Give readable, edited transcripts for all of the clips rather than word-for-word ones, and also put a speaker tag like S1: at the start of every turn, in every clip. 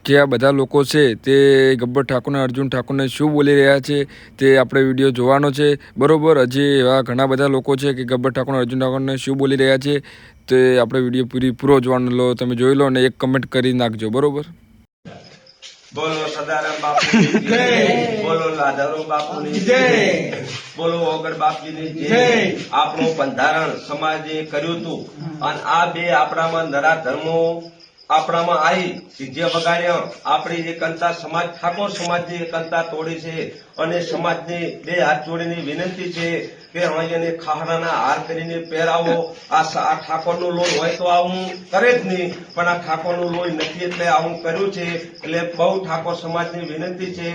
S1: કે આ બધા લોકો છે તે ગબ્બર ઠાકોરને અર્જુન ઠાકોરને શું બોલી રહ્યા છે તે આપણે વિડીયો જોવાનો છે બરોબર। હજી એવા ઘણા બધા લોકો છે કે ગબ્બર ઠાકોર અર્જુન ઠાકોરને શું બોલી રહ્યા છે તે આપણે વિડીયો પૂરો જોવાનો લો, તમે જોઈ લો અને એક કમેન્ટ કરી નાખજો બરોબર।
S2: બોલો સદારામ બાપુની જય, બોલો લાધારો બાપુની જય, બોલો ઓગળ બાપજીની જય। આપણું બંધારણ સમાજે કર્યું હતું અને આ બે આપણામાં નરાધર્મો આપણામાં આવી જે વગાડ્યા આપણી એકતા સમાજ ઠાકોર સમાજની એકતા તોડી છે અને સમાજની બે હાથ જોડીની વિનંતી છે કે અહીંયાને ખાહરાના હાર કરીને પહેરાવો। આ ઠાકોરનું લોહી હોય તો આવું કરે જ નહીં, પણ આ ઠાકોરનું લોહી નથી એટલે આવું કર્યું છે। એટલે બહુ ઠાકોર સમાજની વિનંતી છે,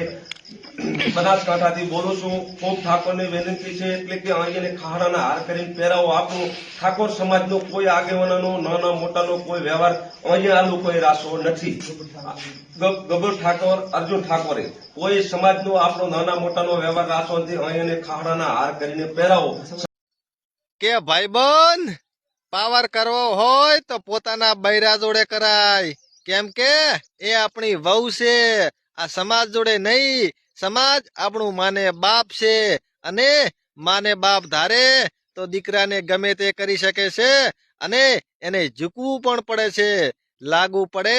S2: બનાસકાંઠાથી બોલું છું, ખૂબ ઠાકોરની વિનંતી છે એટલે કે અહીંયાને ખાહરાના હાર કરીને પહેરાવો। આપણું ઠાકોર સમાજનો કોઈ આગેવાનોનો નાના મોટાનો કોઈ વ્યવહાર અહીંયા આ લોકોએ રાસો નથી। ગબ્બર ઠાકોર અર્જુન ઠાકોરે કોઈ સમાજનો આપણો નાના મોટાનો વ્યવહાર રાસો નથી। અહીંયાને ખાહરાના હાર કરીને પહેરાવો।
S3: કે ભાઈબંધ પાવર કરવો હોય તો પોતાના બૈરા જોડે કરાય, કેમ કે એ આપણી વહુ છે, આ સમાજ જોડે નહીં। સમાજ આપણું માને બાપ છે અને માને બાપ ધારે તો દીકરાને ગમે તે કરી શકે છે અને એને ઝૂકવું પણ પડે છે, લાગુ પડે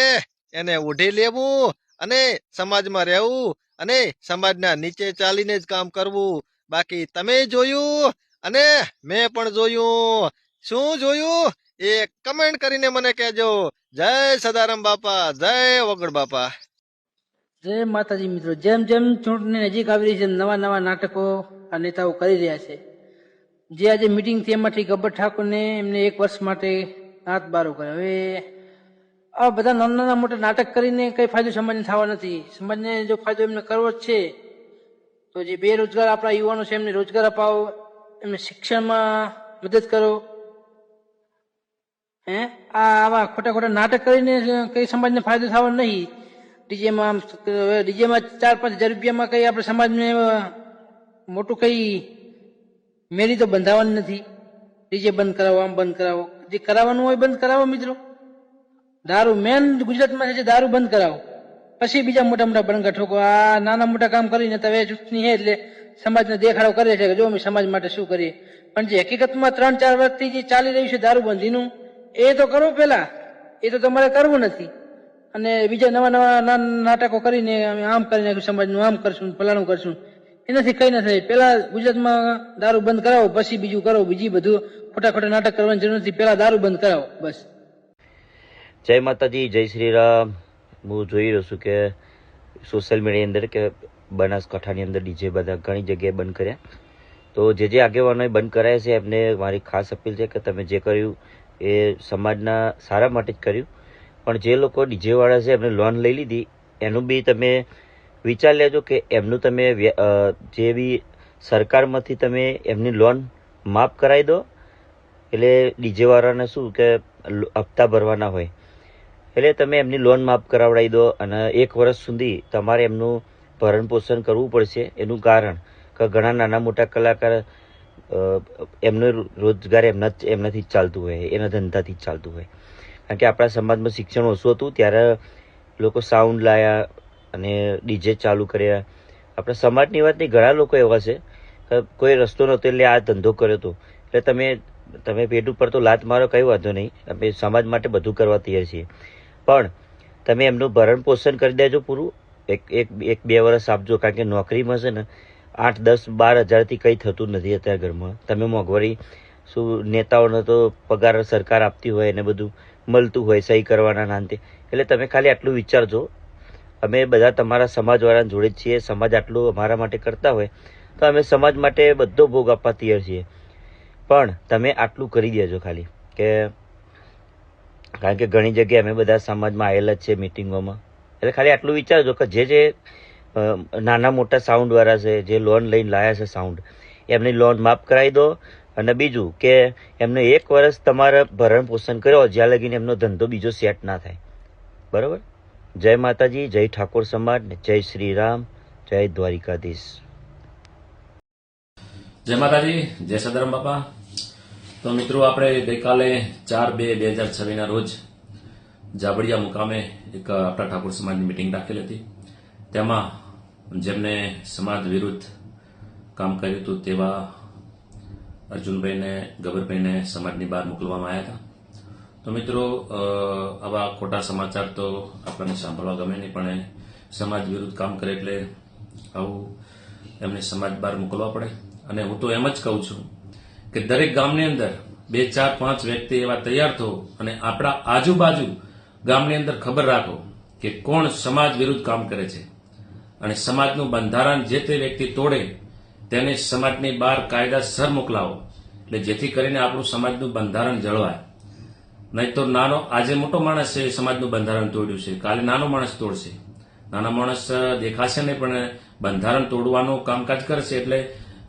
S3: એને ઉઢી લેવું અને સમાજમાં રહેવું અને સમાજના નીચે ચાલીને જ કામ કરવું। બાકી તમે જોયું અને મેં પણ જોયું, શું જોયું એ કમેન્ટ કરીને મને કહેજો। જય સદારામ બાપા, જય વગડ બાપા।
S4: જય માતાજી મિત્રો, જેમ જેમ ચૂંટણી નજીક આવી રહી છે નવા નવા નાટકો આ નેતાઓ કરી રહ્યા છે। જે આજે મિટિંગ થઈ એમાંથી ગબ્બર ઠાકોરને એમને 1 વર્ષ માટે હાથ બારો કર્યો। હવે આ બધા નાના નાના મોટા નાટક કરીને કઈ ફાયદો સમાજને થવા નથી। સમાજને જો ફાયદો એમને કરવો જ છે તો જે બેરોજગાર આપણા યુવાનો છે એમને રોજગાર અપાવો, એમને શિક્ષણમાં મદદ કરો। આવા ખોટા ખોટા નાટક કરીને કઈ સમાજને ફાયદો થવાનો નહીં। ડીજેમાં 4-5 હજાર રૂપિયામાં કઈ આપણે સમાજને મોટું કઈ મેરી તો બંધાવવાની નથી। ડીજે બંધ કરાવો, આમ બંધ કરાવો, જે કરાવવાનું હોય બંધ કરાવો મિત્રો। દારૂ મેન ગુજરાતમાં છે, દારૂ બંધ કરાવો, પછી બીજા મોટા મોટા બણગા ઠોકો। આ નાના મોટા કામ કરીને હવે ચૂંટણી છે એટલે સમાજને દેખાડો કરે છે કે જો અમે સમાજ માટે શું કરીએ, પણ જે હકીકતમાં 3-4 વર્ષથી જે ચાલી રહ્યું છે દારૂબંધીનું એ તો કરો પેલા, એ તો તમારે કરવું નથી અને બીજા નવા નવા નાટકો કરીને અમે આમ કરી નાખ્યું, સમાજનું આમ કરશું, ફલાણું કરશું, એનાથી કઈ ના થાય। પેલા ગુજરાતમાં દારૂ બંધ કરાવો પછી બીજું કરો, બીજી બધું ખોટા ખોટા નાટક કરવાની જરૂર નથી, પેલા દારૂ બંધ કરાવો બસ।
S5: જય માતાજી, જય શ્રી રામ। હું જોઈ રહ્યો છું કે સોશિયલ મીડિયાની અંદર કે બનાસકાંઠાની અંદર ડીજે બધા ઘણી જગ્યાએ બંધ કર્યા, તો જે આગેવાનોએ બંધ કરાયા છે એમને મારી ખાસ અપીલ છે કે તમે જે કર્યું એ સમાજના સારા માટે જ કર્યું, પણ જે લોકો ડીજેવાળા છે એમને લોન લઈ લીધી એનું બી તમે વિચાર લેજો કે એમનું તમે જે બી સરકારમાંથી તમે એમની લોન માફ કરાવી દો। એટલે ડીજેવાળાને શું કે હપ્તા ભરવાના હોય એટલે તમે એમની લોન માફ કરાવડાવી દો અને 1 વર્ષ સુધી તમારે એમનું ભરણ પોષણ કરવું પડશે। એનું કારણ કે ઘણા નાના મોટા કલાકાર એમનો રોજગાર એમનાથી જ ચાલતું હોય, એના ધંધાથી જ ચાલતું હોય। કારણ કે આપણા સમાજમાં શિક્ષણ ઓછું હતું ત્યારે લોકો સાઉન્ડ લાયા અને ડીજે ચાલુ કર્યા। આપણા સમાજની વાત નહીં, ઘણા લોકો એવા છે કે કોઈ રસ્તો નહોતો એટલે આ ધંધો કર્યો હતો। એટલે તમે પેટ ઉપર તો લાત મારો કઈ વાંધો નહીં, અમે સમાજ માટે બધું કરવા તૈયાર છીએ, પણ તમે એમનું ભરણ પોષણ કરી દેજો પૂરું, 1-2 વર્ષ આપજો। કારણ કે નોકરીમાં છે ને 8-10-12 હજારથી કંઈ થતું નથી અત્યારે ઘરમાં। તમે મોંઘવારી શું નેતાઓને તો પગાર સરકાર આપતી હોય એને બધું મળતું હોય સહી કરવાના નાંતે, એટલે તમે ખાલી આટલું વિચારજો। અમે બધા તમારા સમાજવાળા જોડે જ છીએ, સમાજ આટલું અમારા માટે કરતા હોય તો અમે સમાજ માટે બધો ભોગ આપવા તૈયાર છીએ, પણ તમે આટલું કરી દેજો ખાલી કે કારણ કે ઘણી જગ્યાએ અમે બધા સમાજમાં આવેલા જ છે મિટિંગોમાં, એટલે ખાલી આટલું વિચારજો કે જે નાના મોટા સાઉન્ડવાળા છે જે લોન લઈને લાયા છે સાઉન્ડ, એમની લોન માફ કરાવી દો। અને બીજું કે એમને 1 વર્ષ તમારે ભરણ પોષણ કર્યો જ્યાં લગીને એમનો ધંધો બીજો સેટ ના થાય, બરોબર। જય માતાજી, જય ઠાકોર સમાજ, જય શ્રી રામ, જય દ્વારિકાધીશ।
S6: જય માતાજી, જય સદારામ બાપા। તો મિત્રો આપણે ગઈકાલે 4/2/2026 ના રોજ જાબડિયા મુકામે એક આપણા ઠાકોર સમાજની મિટિંગ રાખેલી હતી. તેમાં જેમને સમાજ વિરુદ્ધ કામ કર્યું હતું તેવા અર્જુનભાઈને, ગબરભાઈને સમાજની બહાર મોકલવામાં આવ્યા હતા. તો મિત્રો, આવા ખોટા સમાચાર તો આપણને સાંભળવા ગમે નહીં, પણ સમાજ વિરુદ્ધ કામ કરે એટલે આવું એમને સમાજ બહાર મોકલવા પડે. અને હું તો એમ જ કહું છું કે દરેક ગામની અંદર 2, 4, 5 વ્યક્તિ એવા તૈયાર થો અને આપણા આજુબાજુ ગામની અંદર ખબર રાખો કે કોણ સમાજ વિરુદ્ધ કામ કરે છે, અને સમાજનું બંધારણ જે તે વ્યક્તિ તોડે તેને સમાજની બહાર કાયદાસર મોકલાવો, એટલે જેથી કરીને આપણું સમાજનું બંધારણ જળવાય. નહીં તો નાનો આજે મોટો માણસ છે સમાજનું બંધારણ તોડ્યું છે, કાલે નાનો માણસ તોડશે. નાના માણસ દેખાશે નહીં, પણ બંધારણ તોડવાનું કામકાજ કરશે. એટલે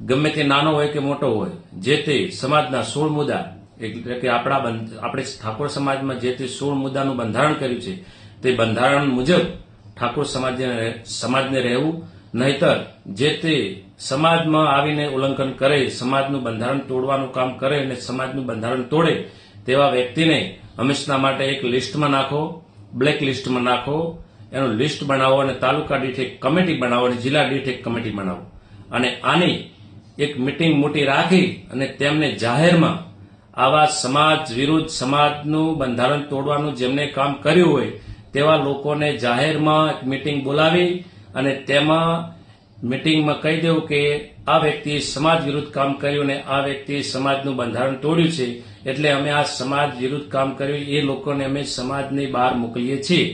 S6: ગમે તે નાનો હોય કે મોટો હોય, જે તે સમાજના 16 મુદ્દા, એટલે કે આપણે ઠાકોર સમાજમાં જે તે 16 મુદ્દાનું બંધારણ કર્યું છે તે બંધારણ મુજબ ઠાકોર સમાજને રહેવું. નહીતર જે તે સમાજમાં આવીને ઉલ્લંઘન કરે, સમાજનું બંધારણ તોડવાનું કામ કરે અને સમાજનું બંધારણ તોડે તેવા વ્યક્તિને હંમેશા માટે એક લિસ્ટમાં નાખો, બ્લેક લિસ્ટમાં નાખો. એનું લિસ્ટ બનાવો અને તાલુકા દીઠ એક કમિટી બનાવો અને જિલ્લા દીઠ એક કમિટી બનાવો. અને આની એક મિટિંગ મોટી રાખી અને તેમને જાહેરમાં આવા સમાજ વિરુદ્ધ, સમાજનું બંધારણ તોડવાનું જેમને કામ કર્યું હોય તેવા લોકોને જાહેરમાં એક મિટિંગ બોલાવી અને તેમાં મિટિંગમાં કહી દેવું કે આ વ્યક્તિએ સમાજ વિરુદ્ધ કામ કર્યું અને આ વ્યક્તિએ સમાજનું બંધારણ તોડ્યું છે, એટલે અમે આ સમાજ વિરુદ્ધ કામ કર્યું એ લોકોને અમે સમાજની બહાર મોકલીએ છીએ.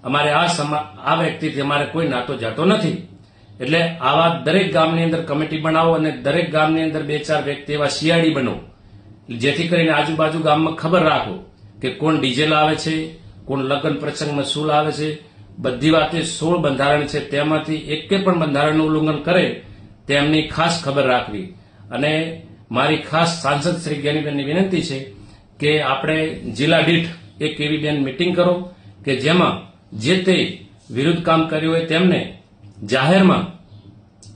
S6: અમારે આ વ્યક્તિથી અમારે કોઈ નાતો જાતો નથી. એટલે આવા દરેક ગામની અંદર કમિટી બનાવો અને દરેક ગામની અંદર 2, 4 વ્યક્તિ એવા સીઆઈડી બનો, જેથી કરીને આજુબાજુ ગામમાં ખબર રાખો કે કોણ ડીજે લાવે છે, કોણ લગ્ન પ્રસંગમાં શું લાવે છે. બધી વાતે 16 બંધારણ છે, તેમાંથી એકે પણ બંધારણનું ઉલ્લંઘન કરે તેમની ખાસ ખબર રાખવી. અને મારી ખાસ સાંસદ શ્રી જ્ઞાનીબેનની વિનંતી છે કે આપણે જિલ્લા દીઠ એક એવી બેન મિટિંગ કરો કે જેમાં જે તે વિરુદ્ધ કામ કર્યું હોય તેમને જાહેરમાં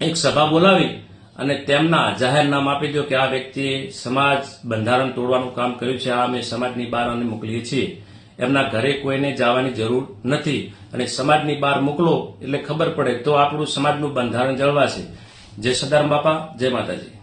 S6: એક સભા બોલાવી અને તેમના જાહેરનામા આપી દો કે આ વ્યક્તિએ સમાજ બંધારણ તોડવાનું કામ કર્યું છે, આ અમે સમાજની બહાર અને મોકલીએ છીએ. એમના ઘરે કોઈને જવાની જરૂર નથી અને સમાજની બહાર મોકલો એટલે ખબર પડે તો આપણું સમાજનું બંધારણ જળવાશે. જય સદારામ બાપા, જય માતાજી.